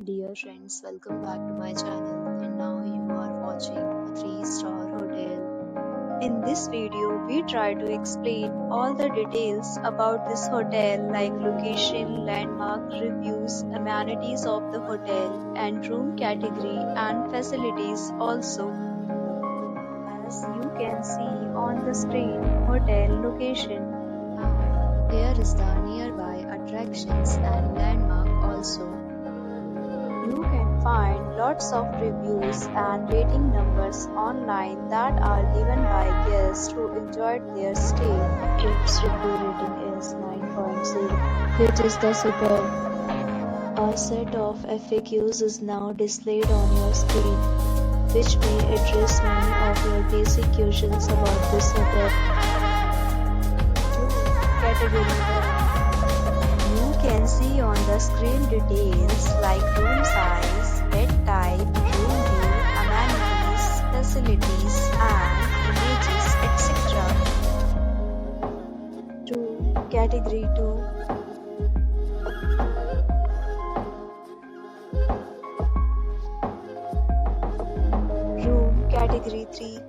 Dear friends, welcome back to my channel, and now you are watching a 3-star hotel. In this video, we try to explain all the details about this hotel like location, landmark, reviews, amenities of the hotel, and room category and facilities also. As you can see on the screen, hotel location. And here is the nearby attractions and landmark also. You can find lots of reviews and rating numbers online that are given by guests who enjoyed their stay. Its review rating is 9.0, which is the superb. A set of FAQs is now displayed on your screen, which may address many of your basic questions about this hotel. Category 1. You can see on the screen details like room size, bed type, room view, amenities, facilities, and images, etc. 2. Category 2. Room Category 3.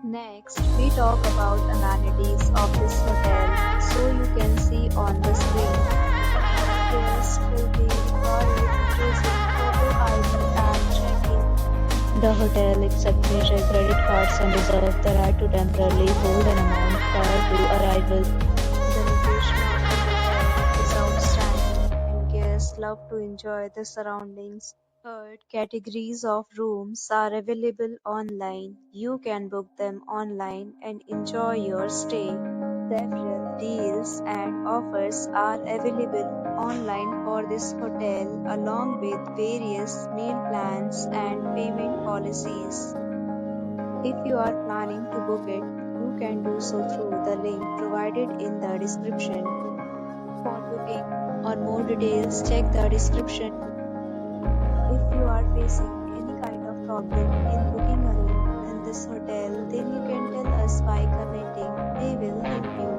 Next, we talk about amenities of this hotel, so you can see on the screen. Guests will be required to present photo ID and check-in. The hotel accepts major credit cards and reserves the right to temporarily hold an amount prior to arrival. The location of the hotel is outstanding, and guests love to enjoy the surroundings. Third, categories of rooms are available online. You can book them online and enjoy your stay. Several deals and offers are available online for this hotel, along with various meal plans and payment policies. If you are planning to book it, you can do so through the link provided in the description. For booking or more details, check the description. If you are facing any kind of problem in booking a room in this hotel, then you can tell us by commenting. We will help you.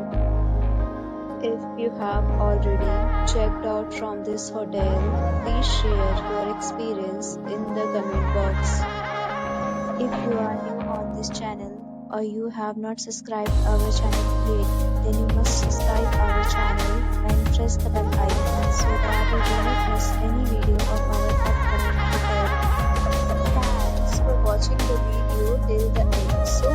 If you have already checked out from this hotel, please share your experience in the comment box. If you are new on this channel or you have not subscribed our channel yet, then you must subscribe our channel and press the bell icon so that you do not miss any video of our upcoming hotel. Thanks for watching the video till the end. So